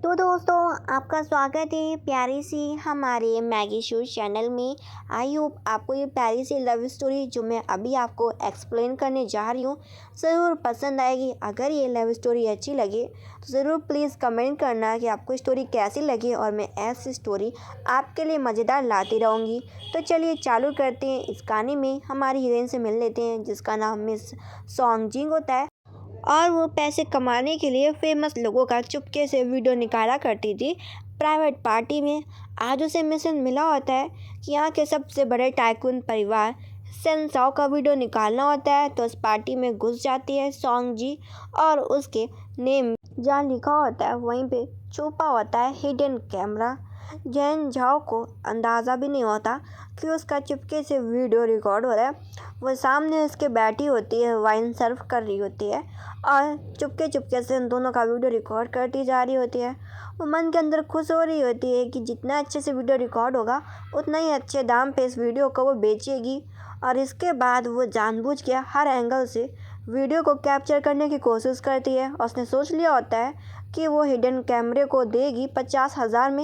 तो दोस्तों, आपका स्वागत है प्यारी सी हमारे मैगी शो चैनल में। आई होप आपको ये प्यारी सी लव स्टोरी जो मैं अभी आपको एक्सप्लेन करने जा रही हूँ ज़रूर पसंद आएगी। अगर ये लव स्टोरी अच्छी लगे तो ज़रूर प्लीज़ कमेंट करना कि आपको स्टोरी कैसी लगी और मैं ऐसी स्टोरी आपके लिए मज़ेदार लाती रहूँगी। तो चलिए चालू करते हैं। इस गाने में हमारी हीरोइन से मिल लेते हैं जिसका नाम मिस सॉन्ग जिंग होता है और वो पैसे कमाने के लिए फेमस लोगों का चुपके से वीडियो निकाला करती थी प्राइवेट पार्टी में। आज उसे मिशन मिला होता है कि यहाँ के सबसे बड़े टाइकून परिवार सेंसाओ का वीडियो निकालना होता है। तो उस पार्टी में घुस जाती है सॉन्ग जी और उसके नेम जहाँ लिखा होता है वहीं पे छुपा होता है हिडन कैमरा। जैन झाओ को अंदाज़ा भी नहीं होता कि उसका चुपके से वीडियो रिकॉर्ड हो रहा है। वो सामने उसके बैठी होती है, वाइन सर्व कर रही होती है और चुपके चुपके से उन दोनों का वीडियो रिकॉर्ड करती जा रही होती है। वो मन के अंदर खुश हो रही होती है कि जितना अच्छे से वीडियो रिकॉर्ड होगा उतना ही अच्छे दाम पे इस वीडियो को वो बेचेगी। और इसके बाद वो जानबूझ के हर एंगल से वीडियो को कैप्चर करने की कोशिश करती है। और उसने सोच लिया होता है कि वो हिडन कैमरे को देगी 50,000 में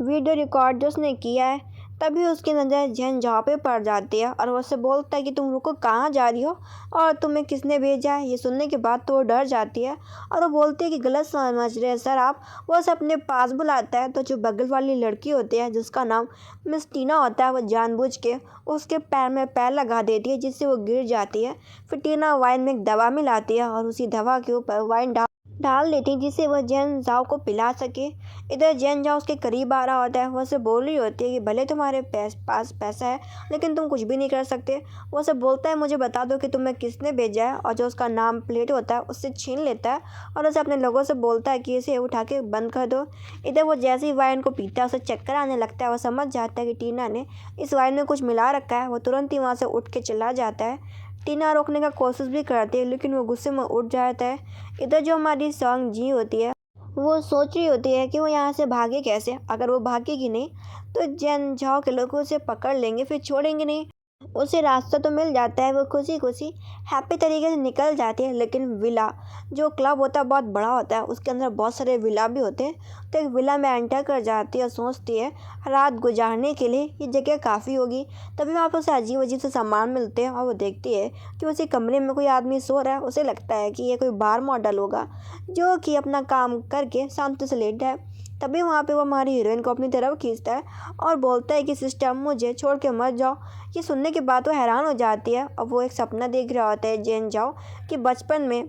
वीडियो रिकॉर्ड जो उसने किया है। तभी उसकी नज़र जैन झाओ पे पड़ जाती है और वो उससे बोलता है कि तुम रुको, कहाँ जा रही हो और तुम्हें किसने भेजा है। ये सुनने के बाद तो वो डर जाती है और वो बोलती है कि गलत समझ रहे हैं सर आप। वो उसे अपने पास बुलाता है तो जो बगल वाली लड़की होती है जिसका नाम मिस टीना होता है वो जानबूझ के उसके पैर में पैर लगा देती है जिससे वो गिर जाती है। फिर टीना वाइन में एक दवा मिलाती है और उसी दवा के ऊपर वाइन डाल देती है जिससे वह जैन झाओ को पिला सके। इधर जैन झाओ उसके करीब आ रहा होता है। वो उसे बोल रही होती है कि भले तुम्हारे पास पैसा है लेकिन तुम कुछ भी नहीं कर सकते। वो उसे बोलता है मुझे बता दो कि तुम्हें किसने भेजा है और जो उसका नाम प्लेट होता है उससे छीन लेता है और उसे अपने लोगों से बोलता है कि इसे उठा के बंद कर दो। इधर वो जैसे ही वाइन को पीता है उसे चक्कर आने लगता है। वो समझ जाता है कि टीना ने इस वाइन में कुछ मिला रखा है। वो तुरंत ही वहाँ से उठ के चला जाता है। टीना रोकने का कोशिश भी करती है लेकिन वो गुस्से में उठ जाता है। इधर जो हमारी सॉन्ग जी होती है वो सोच रही होती है कि वो यहाँ से भागे कैसे। अगर वो भागेगी नहीं तो जैन झाओ के लोग उसे पकड़ लेंगे, फिर छोड़ेंगे नहीं। उसे रास्ता तो मिल जाता है, वो खुशी खुशी हैप्पी तरीके से निकल जाती है। लेकिन विला जो क्लब होता है बहुत बड़ा होता है, उसके अंदर बहुत सारे विला भी होते हैं। तो एक विला में एंटर कर जाती है और सोचती है रात गुजारने के लिए ये जगह काफ़ी होगी। तभी वहाँ पर उसे अजीब अजीब से सामान मिलते हैं और वो देखती है कि उसी कमरे में कोई आदमी सो रहा है। उसे लगता है कि ये कोई बार मॉडल होगा जो कि अपना काम करके शांति से लेटा है। तभी वहाँ पे वो हमारी हीरोइन को अपनी तरफ खींचता है और बोलता है कि सिस्टर मुझे छोड़ के मत जाओ। ये सुनने के बाद वो हैरान हो जाती है और वो एक सपना देख रहा होता है जैन झाओ कि बचपन में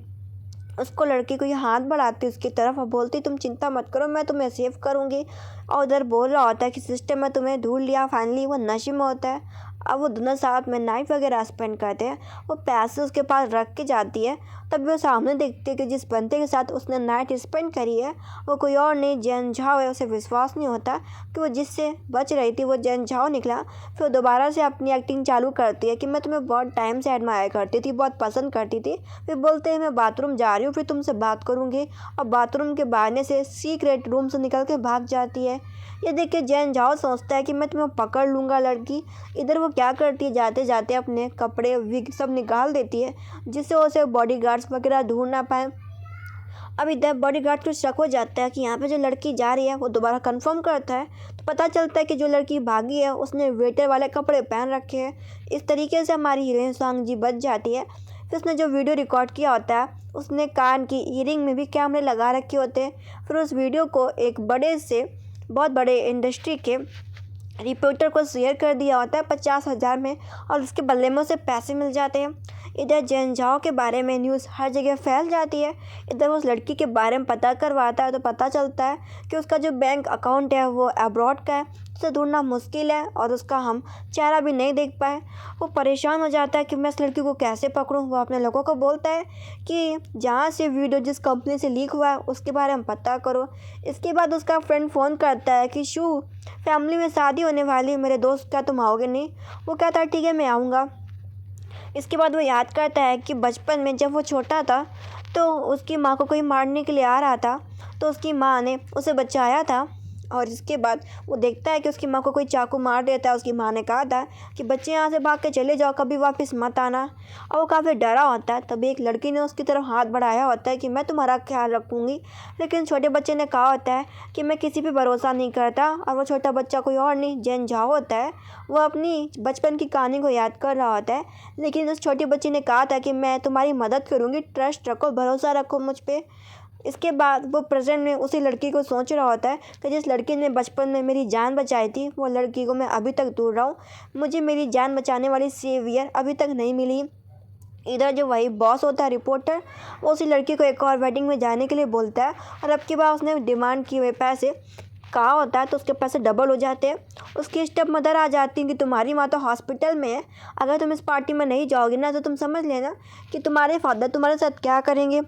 उसको लड़की को ये हाथ बढ़ाती उसकी तरफ और बोलती तुम चिंता मत करो, मैं तुम्हें सेव करूँगी। और उधर बोल रहा होता है कि सिस्टर मैं तुम्हें ढूंढ लिया। फाइनली वो नशे में होता है। अब वो दोनों साथ में नाइफ वगैरह स्पेंड करते हैं। वो पैसे उसके पास रख के जाती है। तब वो सामने देखती है कि जिस बंदे के साथ उसने नाइट स्पेंड करी है वो कोई और नहीं जैन झाओ है। उसे विश्वास नहीं होता कि वो जिससे बच रही थी वो जैन झाओ निकला। फिर दोबारा से अपनी एक्टिंग चालू करती है कि मैं तुम्हें बहुत टाइम से एडमायर करती थी, बहुत पसंद करती थी। फिर बोलते हैं मैं बाथरूम जा रही हूँ, फिर तुमसे बात करूँगी। और बाथरूम के बहाने से सीक्रेट रूम से निकल के भाग जाती है। ये देख के जैन झाओ सोचता है कि मैं तुम्हें पकड़ लूँगा लड़की। इधर वो क्या करती है, जाते जाते अपने कपड़े विग सब निकाल देती है जिससे उसे बॉडीगार्ड्स वगैरह ढूंढ ना पाए। अब इधर बॉडीगार्ड को शक हो जाता है कि यहाँ पे जो लड़की जा रही है वो दोबारा कंफर्म करता है तो पता चलता है कि जो लड़की भागी है उसने वेटर वाले कपड़े पहन रखे हैं। इस तरीके से हमारी हीरोइन सॉन्ग जी बच जाती है। फिर उसने जो वीडियो रिकॉर्ड किया होता है उसने कान की ईयरिंग में भी कैमरे लगा रखे होते हैं। फिर उस वीडियो को एक बहुत बड़े इंडस्ट्री के रिपोर्टर को शेयर कर दिया होता है 50,000 में और उसके बदले में उसे पैसे मिल जाते हैं। इधर जैन झाओ के बारे में न्यूज़ हर जगह फैल जाती है। इधर उस लड़की के बारे में पता करवाता है तो पता चलता है कि उसका जो बैंक अकाउंट है वो अब्रॉड का है। उसे ढूंढना मुश्किल है और उसका हम चेहरा भी नहीं देख पाए। वो परेशान हो जाता है कि मैं इस लड़की को कैसे पकड़ूं। वो अपने लोगों को बोलता है कि जहाँ से वीडियो जिस कंपनी से लीक हुआ है उसके बारे में पता करो। इसके बाद उसका फ्रेंड फ़ोन करता है कि शू फैमिली में शादी होने वाली, मेरे दोस्त क्या तुम आओगे नहीं। वो कहता है ठीक है मैं आऊँगा। इसके बाद वो याद करता है कि बचपन में जब वो छोटा था तो उसकी माँ को कोई मारने के लिए आ रहा था तो उसकी माँ ने उसे बचाया था और इसके बाद वो देखता है कि उसकी माँ को कोई चाकू मार देता है। उसकी माँ ने कहा था कि बच्चे यहाँ से भाग के चले जाओ, कभी वापस मत आना। और वो काफ़ी डरा होता है। तभी एक लड़की ने उसकी तरफ हाथ बढ़ाया होता है कि मैं तुम्हारा ख्याल रखूँगी। लेकिन छोटे बच्चे ने कहा होता है कि मैं किसी पे भरोसा नहीं करता। और वो छोटा बच्चा कोई और नहीं, जैन झाओ होता है। वो अपनी बचपन की कहानी को याद कर रहा होता है। लेकिन उस छोटे बच्चे ने कहा था कि मैं तुम्हारी मदद करूँगी, ट्रस्ट रखो, भरोसा रखो मुझ पर। इसके बाद वो प्रेजेंट में उसी लड़की को सोच रहा होता है कि जिस लड़की ने बचपन में मेरी जान बचाई थी, वो लड़की को मैं अभी तक ढूंढ रहा हूँ। मुझे मेरी जान बचाने वाली सेवियर अभी तक नहीं मिली। इधर जो वही बॉस होता है, रिपोर्टर, वो उसी लड़की को एक और वेडिंग में जाने के लिए बोलता है। और अब की बार उसने डिमांड किए हुए पैसे कहा होता है, तो उसके पैसे डबल हो जाते हैं। उसकी स्टेप मदर आ जाती है कि तुम्हारी माँ तो हॉस्पिटल में है, अगर तुम इस पार्टी में नहीं जाओगी ना तो तुम समझ लेना कि तुम्हारे फादर तुम्हारे साथ क्या करेंगे।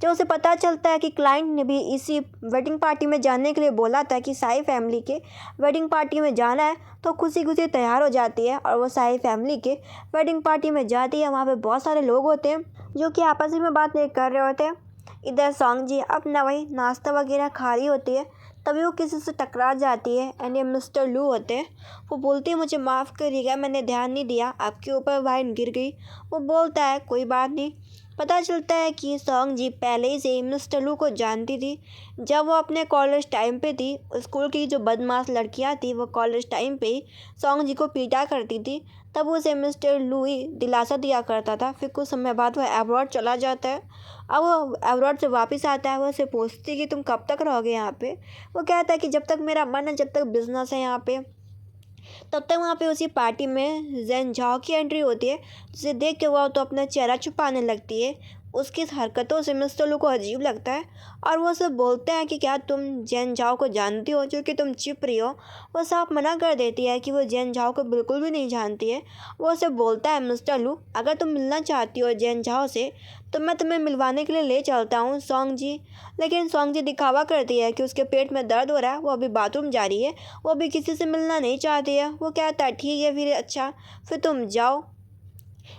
जब उसे पता चलता है कि क्लाइंट ने भी इसी वेडिंग पार्टी में जाने के लिए बोला था कि साई फैमिली के वेडिंग पार्टी में जाना है, तो खुशी खुशी तैयार हो जाती है और वो साई फैमिली के वेडिंग पार्टी में जाती है। वहाँ पे बहुत सारे लोग होते हैं जो कि आपस में बातें कर रहे होते हैं। इधर सॉन्ग जी अपना वही नाश्ता वगैरह खा रही होती है। तभी वो किसी से टकरा जाती है एंड ये मिस्टर लू होते हैं। वो बोलती है मुझे माफ़ करिएगा, मैंने ध्यान नहीं दिया, आपके ऊपर वाइन गिर गई। वो बोलता है कोई बात नहीं। पता चलता है कि सॉन्ग जी पहले ही से मिस्टर लू को जानती थी। जब वो अपने कॉलेज टाइम पे थी, स्कूल की जो बदमाश लड़कियां थी वो कॉलेज टाइम पे ही सॉन्ग जी को पीटा करती थी। तब उसे मिस्टर लू ही दिलासा दिया करता था। फिर कुछ समय बाद वह अब्रॉड चला जाता है। अब वो अब्रॉड से वापस आता है। वो उसे पूछती कि तुम कब तक रहोगे यहाँ पे। वो कहता है कि जब तक मेरा मन है, जब तक बिजनेस है यहाँ पे। तब तक वहाँ पे उसी पार्टी में जेन झाओ की एंट्री होती है, जिसे देख के वो तो अपना चेहरा छुपाने लगती है। उसकी इस हरकतों से मिस्टर लू को अजीब लगता है और वो सब बोलते हैं कि क्या तुम जेन झाओ को जानती हो जो कि तुम छिप रही हो। वो साफ मना कर देती है कि वो जेन झाओ को बिल्कुल भी नहीं जानती है। वो उसे बोलता है मिस्टर लू, अगर तुम मिलना चाहती हो जेन झाओ से तो मैं तुम्हें मिलवाने के लिए ले चलता हूँ सॉन्ग जी। लेकिन सॉन्ग जी दिखावा करती है कि उसके पेट में दर्द हो रहा है, वो अभी बाथरूम जा रही है, वो अभी किसी से मिलना नहीं चाहती है। वो कहता है ठीक है फिर, अच्छा फिर तुम जाओ।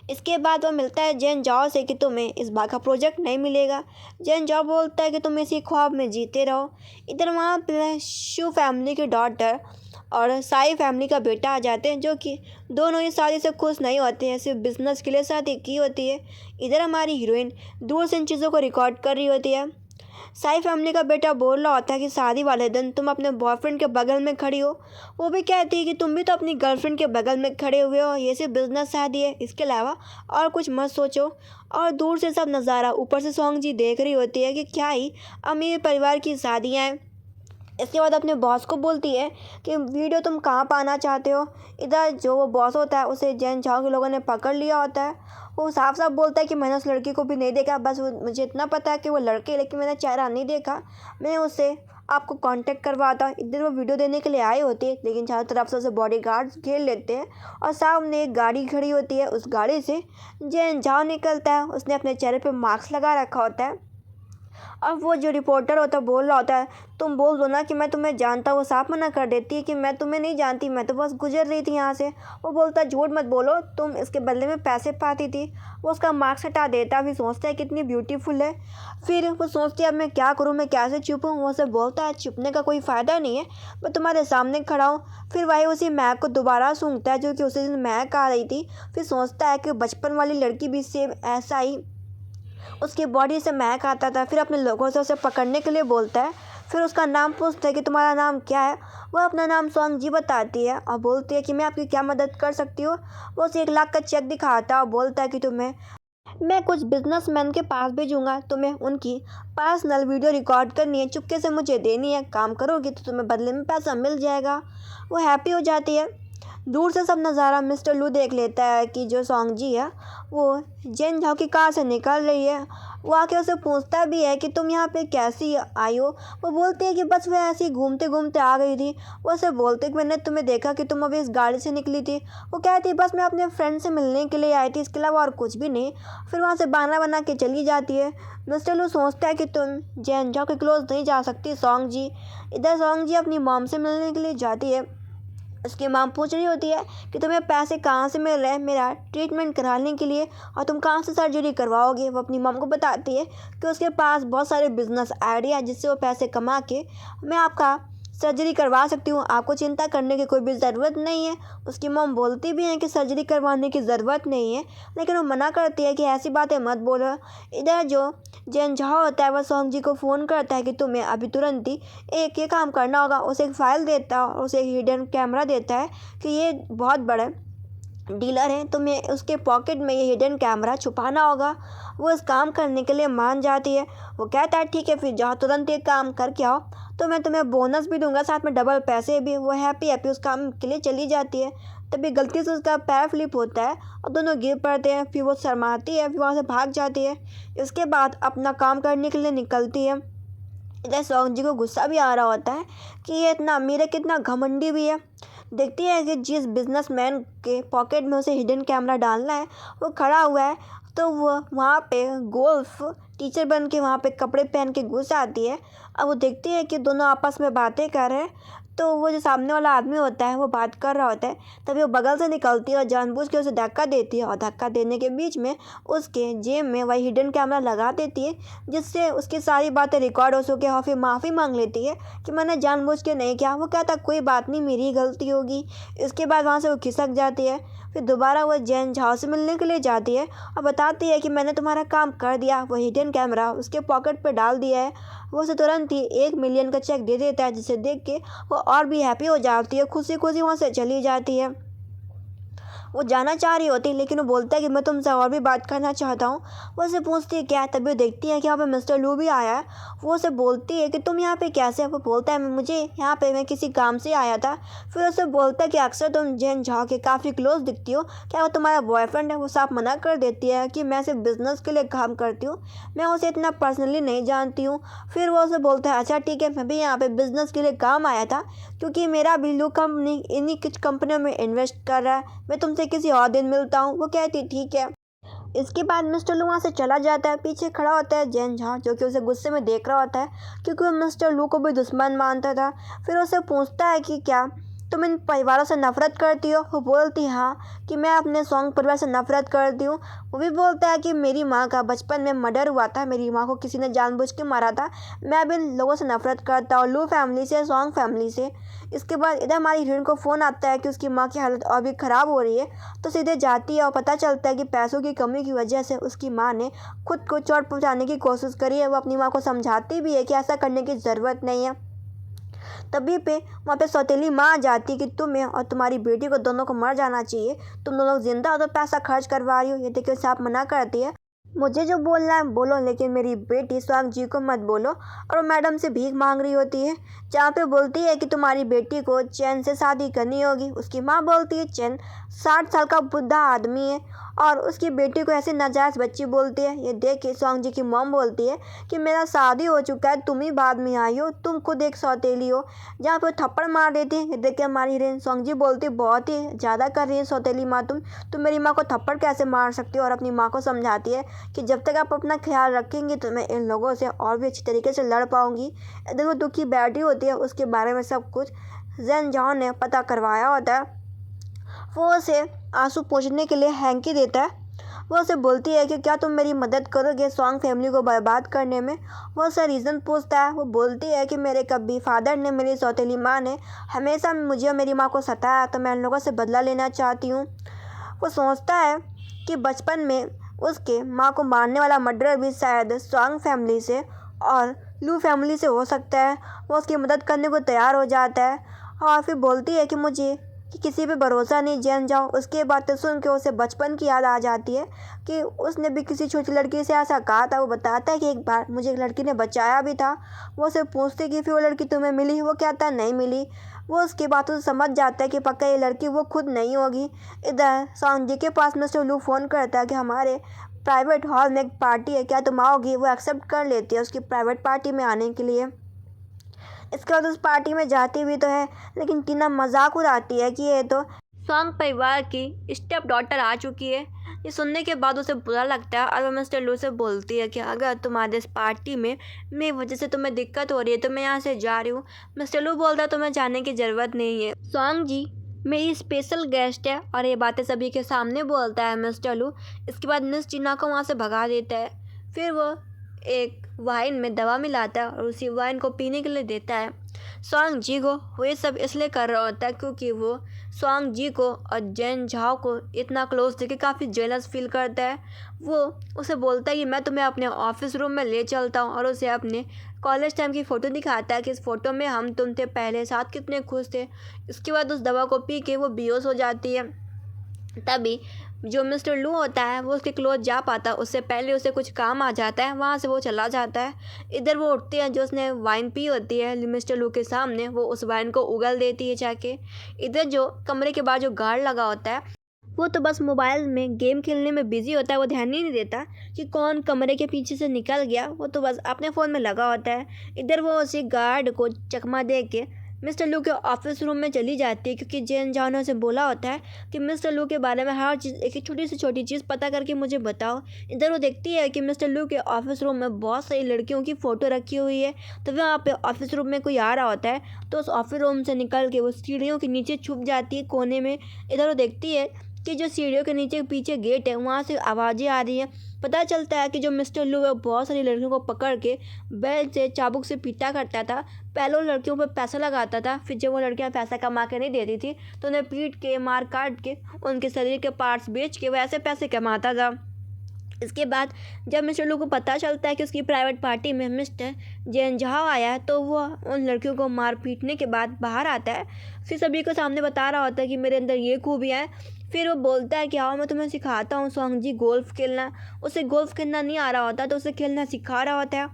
इसके बाद वो मिलता है जेन जाओ से कि तुम्हें इस बार का प्रोजेक्ट नहीं मिलेगा। जेन जाओ बोलता है कि तुम इसी ख्वाब में जीते रहो। इधर वहाँ पे शू फैमिली की डॉटर और साई फैमिली का बेटा आ जाते हैं, जो कि दोनों ही शादी से खुश नहीं होते हैं, सिर्फ बिजनेस के लिए शादी की होती है। इधर हमारी हीरोइन दूर से इन चीज़ों को रिकॉर्ड कर रही होती है। साई फैमिली का बेटा बोल रहा होता है कि शादी वाले दिन तुम अपने बॉयफ्रेंड के बगल में खड़ी हो। वो भी कहती है कि तुम भी तो अपनी गर्लफ्रेंड के बगल में खड़े हुए हो, ये सिर्फ बिजनेस शादी है, इसके अलावा और कुछ मत सोचो। और दूर से सब नज़ारा ऊपर से सॉन्ग जी देख रही होती है कि क्या ही अमीर परिवार की शादियाँ हैं। इसके बाद अपने बॉस को बोलती है कि वीडियो तुम कहाँ पाना चाहते हो। इधर जो वो बॉस होता है उसे जैन झाओ के लोगों ने पकड़ लिया होता है। वो साफ साफ बोलता है कि मैंने उस लड़की को भी नहीं देखा, बस मुझे इतना पता है कि वो लड़की है, लेकिन मैंने चेहरा नहीं देखा। मैं उससे आपको कांटेक्ट करवाता। इधर वो वीडियो देने के लिए आई होती है, लेकिन चारों तरफ से उसे बॉडीगार्ड्स घेर लेते हैं और सामने एक गाड़ी खड़ी होती है। उस गाड़ी से जैन झाओ निकलता है। उसने अपने चेहरे पे मास्क लगा रखा होता है। अब वो जो रिपोर्टर होता है बोल रहा होता है तुम बोल दो ना कि मैं तुम्हें जानता हूँ। वो साफ मना कर देती है कि मैं तुम्हें नहीं जानती, मैं तो बस गुजर रही थी यहाँ से। वो बोलता है झूठ मत बोलो, तुम इसके बदले में पैसे पाती थी। वो उसका मार्क्स हटा देता है। फिर सोचता है कितनी ब्यूटीफुल है। फिर वो सोचती है अब मैं क्या करूँ, मैं कैसे छुपूँ। वो से बोलता है छुपने का कोई फ़ायदा नहीं है, मैं तुम्हारे सामने खड़ा हूँ। फिर वही उसी महक को दोबारा सूंघता है जो कि उसी दिन महक आ रही थी। फिर सोचता है कि बचपन वाली लड़की भी सेम ऐसा ही उसकी बॉडी से महक आता था। फिर अपने लोगों से उसे पकड़ने के लिए बोलता है। फिर उसका नाम पूछता है कि तुम्हारा नाम क्या है। वह अपना नाम सॉन्ग जी बताती है और बोलती है कि मैं आपकी क्या मदद कर सकती हूँ। वो उसे 1 लाख का चेक दिखाता है और बोलता है कि तुम्हें मैं कुछ बिजनेसमैन के पास भेजूंगा, तुम्हें उनकी पर्सनल वीडियो रिकॉर्ड करनी है, चुपके से मुझे देनी है, काम करोगी तो तुम्हें बदले में पैसा मिल जाएगा। वो हैप्पी हो जाती है। दूर से सब नज़ारा मिस्टर लू देख लेता है कि जो सॉन्ग जी है वो जेन झाओ की कार से निकल रही है। वो आके उसे पूछता भी है कि तुम यहाँ पे कैसी आई हो। वो बोलती है कि बस वह ऐसे ही घूमते घूमते आ गई थी। वो उसे बोलते कि मैंने तुम्हें देखा कि तुम अभी इस गाड़ी से निकली थी। वो कहती बस मैं अपने फ्रेंड से मिलने के लिए आई थी, इसके अलावा और कुछ भी नहीं। फिर वहाँ से बहाना बना के चली जाती है। मिस्टर लू सोचता है कि तुम जेन झाओ के क्लोज नहीं जा सकती सॉन्ग जी। इधर सॉन्ग जी अपनी मॉम से मिलने के लिए जाती है। उसकी माम पूछ रही होती है कि तुम्हें पैसे कहाँ से मिल रहे हैं मेरा ट्रीटमेंट कराने के लिए, और तुम कहाँ से सर्जरी करवाओगे। वो अपनी माम को बताती है कि उसके पास बहुत सारे बिजनेस आइडिया है जिससे वो पैसे कमा के मैं आपका सर्जरी करवा सकती हूँ, आपको चिंता करने की कोई भी ज़रूरत नहीं है। उसकी मॉम बोलती भी हैं कि सर्जरी करवाने की ज़रूरत नहीं है, लेकिन वो मना करती है कि ऐसी बातें मत बोलो। इधर जो जैन झाओ होता है वह सोंग जी को फ़ोन करता है कि तुम्हें अभी तुरंत ही एक ये काम करना होगा। उसे एक फ़ाइल देता है और उसे एक हिडन कैमरा देता है कि ये बहुत बड़ा डीलर है, तुम्हें उसके पॉकेट में ये हिडन कैमरा छुपाना होगा। वो इस काम करने के लिए मान जाती है। वो कहता है ठीक है, फिर जाओ तुरंत ये काम करके आओ, तो मैं तुम्हें बोनस भी दूंगा, साथ में डबल पैसे भी। वो हैप्पी हैप्पी उस काम के लिए चली जाती है। तभी गलती से उसका पैर फ्लिप होता है और दोनों गिर पड़ते हैं। फिर वो शर्माती है, फिर वहाँ से भाग जाती है। इसके बाद अपना काम करने के लिए निकलती है। इधर सोंग जी को गुस्सा भी आ रहा होता है कि ये इतना अमीर है, कितना घमंडी भी है। देखती है कि जिस बिजनेसमैन के पॉकेट में उसे हिडन कैमरा डालना है वो खड़ा हुआ है, तो वो वहाँ पे गोल्फ टीचर बन के वहाँ पे कपड़े पहन के घुस आती है। अब वो देखती है कि दोनों आपस में बातें कर रहे हैं, तो वो जो सामने वाला आदमी होता है वो बात कर रहा होता है। तभी वो बगल से निकलती है और जानबूझ के उसे धक्का देती है, और धक्का देने के बीच में उसके जेब में वही हिडन कैमरा लगा देती है, जिससे उसकी सारी बातें रिकॉर्ड हो सके। और फिर माफ़ी मांग लेती है कि मैंने जानबूझ के नहीं किया। वो कहता कोई बात नहीं, मेरी गलती होगी। इसके बाद वहाँ से वो खिसक जाती है। फिर दोबारा वो जैन झाओ से मिलने के लिए जाती है और बताती है कि मैंने तुम्हारा काम कर दिया। वो हिडन कैमरा उसके पॉकेट पे डाल दिया है। वो उसे तुरंत ही 1 मिलियन का चेक दे देता है, जिसे देख के वो और भी हैप्पी हो जाती है, खुशी खुशी वहाँ से चली जाती है। वो जाना चाह रही होती है, लेकिन वो बोलता है कि मैं तुमसे और भी बात करना चाहता हूँ। वो उसे पूछती है क्या है, तभी वो देखती है कि यहाँ पे मिस्टर लू भी आया है। वो उसे बोलती है कि तुम यहाँ पे कैसे? वो बोलता है मुझे यहाँ पे मैं किसी काम से आया था। फिर उसे बोलता है कि अक्सर तुम जैन झाओ के काफ़ी क्लोज दिखती हो, क्या वो तुम्हारा बॉयफ्रेंड है? वो साफ मना कर देती है कि मैं सिर्फ बिजनेस के लिए काम करती हूँ, मैं उसे इतना पर्सनली नहीं जानती हूँ। फिर वो उसे बोलता है अच्छा ठीक है, मैं भी यहाँ पे बिजनेस के लिए काम आया था, क्योंकि मेरा भी लू कंपनी इन्हीं कुछ कंपनियों में इन्वेस्ट कर रहा है, मैं तुमसे किसी और दिन मिलता हूँ। वो कहती ठीक है। इसके बाद मिस्टर लू वहाँ से चला जाता है। पीछे खड़ा होता है जैन झाओ, जो कि उसे गुस्से में देख रहा होता है, क्योंकि वो मिस्टर लू को भी दुश्मन मानता था। फिर उसे पूछता है कि क्या तुम इन परिवारों से नफरत करती हो? वो बोलती हाँ, कि मैं अपने सोंग परिवार से नफरत करती हूँ। वो भी बोलता है कि मेरी माँ का बचपन में मर्डर हुआ था, मेरी माँ को किसी ने जानबूझ के मारा था, मैं भी इन लोगों से नफरत करता हूँ, लू फैमिली से, सोंग फैमिली से। इसके बाद इधर हमारी हीरोइन को फ़ोन आता है कि उसकी माँ की हालत और भी ख़राब हो रही है, तो सीधे जाती है और पता चलता है कि पैसों की कमी की वजह से उसकी माँ ने खुद को चोट पहुँचाने की कोशिश करी है। वो अपनी माँ को समझाती भी है कि ऐसा करने की ज़रूरत नहीं है। तभी पे वहाँ पे सौतेली माँ आ जाती है कि तुम्हें और तुम्हारी बेटी को दोनों को मर जाना चाहिए, तुम दोनों जिंदा हो तो पैसा खर्च करवा रही हो। ये देखिए साफ मना करती है, मुझे जो बोलना है बोलो, लेकिन मेरी बेटी स्वांग जी को मत बोलो। और वो मैडम से भीख मांग रही होती है, जहाँ पे बोलती है कि तुम्हारी बेटी को चैन से शादी करनी होगी। उसकी माँ बोलती है चैन 60 साल का बुढ़ा आदमी है, और उसकी बेटी को ऐसे नाजायज़ बच्ची बोलती है। ये देख के स्वांग जी की मॉम बोलती है कि मेरा शादी हो चुका है, तुम ही बाद में आई हो, तुम खुद एक सौतेली हो। जहाँ पे थप्पड़ मार देती है। ये देख के हमारी हीरोइन स्वांग जी बोलती है बहुत ही ज़्यादा कर रही है सौतेली माँ तुम मेरी माँ को थप्पड़ कैसे मार सकती हो? और अपनी माँ को समझाती है कि जब तक आप अपना ख्याल रखेंगे तो मैं इन लोगों से और भी अच्छी तरीके से लड़ पाऊंगी। इधर वो दुखी बैठी होती है, उसके बारे में सब कुछ जैन झाओ ने पता करवाया होता है। वो उसे आंसू पोंछने के लिए हैंकी देता है। वो उसे बोलती है कि क्या तुम मेरी मदद करोगे सोंग फैमिली को बर्बाद करने में? वो उसे रीज़न पूछता है। वो बोलती है कि मेरे कभी फादर ने, मेरी सौतेली माँ ने हमेशा मुझे और मेरी माँ को सताया, तो मैं इन लोगों से बदला लेना चाहती हूँ। वो सोचता है कि बचपन में उसके माँ को मारने वाला मर्डर भी शायद सोंग फैमिली से और लू फैमिली से हो सकता है। वो उसकी मदद करने को तैयार हो जाता है और फिर बोलती है कि मुझे कि किसी पे भरोसा नहीं जैन झाओ। उसके बातें सुन के उसे बचपन की याद आ जाती है कि उसने भी किसी छोटी लड़की से ऐसा कहा था। वो बताता है कि एक बार मुझे एक लड़की ने बचाया भी था। वो उसे पूछती कि फिर वो लड़की तुम्हें मिली? वो कहता नहीं मिली। वो उसकी बातों से समझ जाता है कि पक्का ये लड़की वो खुद नहीं होगी। इधर सोंग जी के पास मिस्टर लू फ़ोन करता है कि हमारे प्राइवेट हॉल में एक पार्टी है, क्या तुम आओगी? वो एक्सेप्ट कर लेती है उसकी प्राइवेट पार्टी में आने के लिए। इसके बाद उस पार्टी में जाती भी तो है, लेकिन टीना मजाक उड़ाती है कि ये तो सोंग परिवार की स्टेप डॉटर आ चुकी है। ये सुनने के बाद उसे बुरा लगता है और वह मिस्टर लू से बोलती है कि अगर तुम्हारे इस पार्टी में मेरी वजह से तुम्हें दिक्कत हो रही है तो मैं यहाँ से जा रही हूँ। मिस्टर लू बोलता है तुम्हें जाने की ज़रूरत नहीं है, सोंग जी मेरी स्पेशल गेस्ट है। और ये बातें सभी के सामने बोलता है मिस्टर लू। इसके बाद मिस टीना को वहाँ से भगा देता है। फिर वो एक वाइन में दवा मिलाता है और उसी वाइन को पीने के लिए देता है स्वांग जी को। वो ये सब इसलिए कर रहा होता है क्योंकि वो स्वांग जी को और जेन झाओ को इतना क्लोज देख के काफ़ी जेलस फील करता है। वो उसे बोलता है कि मैं तुम्हें अपने ऑफिस रूम में ले चलता हूँ और उसे अपने कॉलेज टाइम की फ़ोटो दिखाता है कि इस फ़ोटो में हम तुम थे पहले साथ कितने खुश थे। इसके बाद उस दवा को पी के वो बेहोश हो जाती है। तभी जो मिस्टर लू होता है वो उसके क्लोज जा पाता, उससे पहले उसे कुछ काम आ जाता है, वहाँ से वो चला जाता है। इधर वो उठती है, जो उसने वाइन पी होती है मिस्टर लू के सामने, वो उस वाइन को उगल देती है जाके। इधर जो कमरे के बाहर जो गार्ड लगा होता है वो तो बस मोबाइल में गेम खेलने में बिजी होता है। वो ध्यान ही नहीं देता कि कौन कमरे के पीछे से निकल गया, वो तो बस अपने फ़ोन में लगा होता है। इधर वो उसी गार्ड को चकमा दे के मिस्टर लू के ऑफिस रूम में चली जाती है, क्योंकि जेन झाओ ने उसे बोला होता है कि मिस्टर लू के बारे में हर चीज़, एक एक छोटी से छोटी चीज़ पता करके मुझे बताओ। इधर वो देखती है कि मिस्टर लू के ऑफिस रूम में बहुत सारी लड़कियों की फ़ोटो रखी हुई है। तो वहाँ पे ऑफिस रूम में कोई आ रहा होता है, तो उस ऑफिस रूम से निकल के वो सीढ़ियों के नीचे छुप जाती है कोने में। इधर वो देखती है कि जो सीढ़ियों के नीचे पीछे गेट है, वहाँ से आवाज़ें आ रही हैं। पता चलता है कि जो मिस्टर लू है बहुत सारी लड़कियों को पकड़ के बेल्ट से चाबुक से पीटा करता था। पहले वो लड़कियों पर पैसा लगाता था, फिर जब वो लड़कियां पैसा कमा के नहीं देती थी तो उन्हें पीट के, मार काट के, उनके शरीर के पार्ट्स बेच के वैसे पैसे कमाता था। इसके बाद जब मिस्टर लू को पता चलता है कि उसकी प्राइवेट पार्टी में मिस्टर जेन झाओ आया है, तो वो उन लड़कियों को मार पीटने के बाद बाहर आता है। फिर सभी को सामने बता रहा होता है कि मेरे अंदर ये खूबियाँ हैं। फिर वो बोलता है कि आओ मैं तुम्हें सिखाता हूँ स्वांग जी गोल्फ खेलना। उसे गोल्फ खेलना नहीं आ रहा होता, तो उसे खेलना सिखा रहा होता है।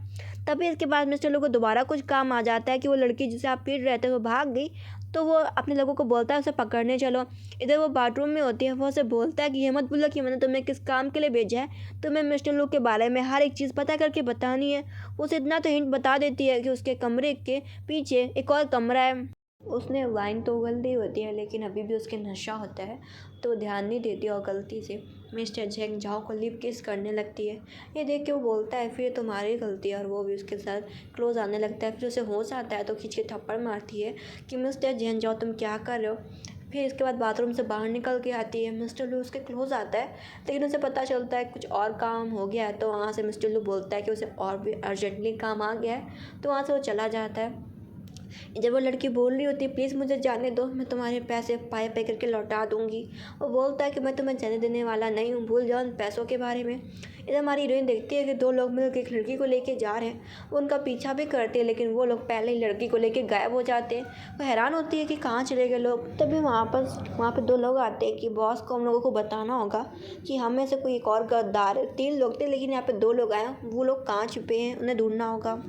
तभी इसके बाद मिस्टर लू को दोबारा कुछ काम आ जाता है कि वो लड़की जिसे आप पीट रहे थे वो भाग गई। तो वो अपने लोगों को बोलता है उसे पकड़ने चलो। इधर वो बाथरूम में होती है, वो उसे बोलता है कि ये मत भूलो कि मैंने तुम्हें किस काम के लिए भेजा है, तुम्हें मिस्टर लू के बारे में हर एक चीज़ पता करके बतानी है। वो उसे इतना तो हिंट बता देती है कि उसके कमरे के पीछे एक और कमरा है। उसने वाइन तो उगल दी होती है, लेकिन अभी भी उसके नशा होता है, तो वो ध्यान नहीं देती और गलती से मिस्टर जेंग झाओ को लिप किस करने लगती है। ये देख के वो बोलता है फिर तुम्हारी गलती है, और वो भी उसके साथ क्लोज आने लगता है। फिर उसे होश आता है तो खींच के थप्पड़ मारती है कि मिस्टर जेंग झाओ तुम क्या कर रहे हो। फिर इसके बाद बाथरूम से बाहर निकल के आती है। मिस्टर लू उसके क्लोज आता है, लेकिन उसे पता चलता है कुछ और काम हो गया है। तो वहाँ से मिस्टर लू बोलता है कि उसे और भी अर्जेंटली काम आ गया है, तो वहाँ से वो चला जाता है। जब वो लड़की बोल रही होती है प्लीज़ मुझे जाने दो, मैं तुम्हारे पैसे पाए पे करके लौटा दूंगी, वो बोलता है कि मैं तुम्हें जाने देने वाला नहीं हूँ, भूल जाओ उन पैसों के बारे में। इधर हमारी हीरोइन देखती है कि दो लोग मिलकर एक लड़की को लेके जा रहे हैं। वो उनका पीछा भी करते हैं, लेकिन वो लोग पहले ही लड़की को लेके गायब हो जाते हैं। वो हैरान होती है कि कहाँ चले गए लोग। तभी वहाँ पर दो लोग आते हैं कि बॉस को हम लोगों को बताना होगा कि हम में से कोई एक और गद्दार है। तीन लोग थे लेकिन यहाँ पे दो लोग आए हैं, वो लोग कहाँ छुपे हैं, उन्हें ढूंढना होगा।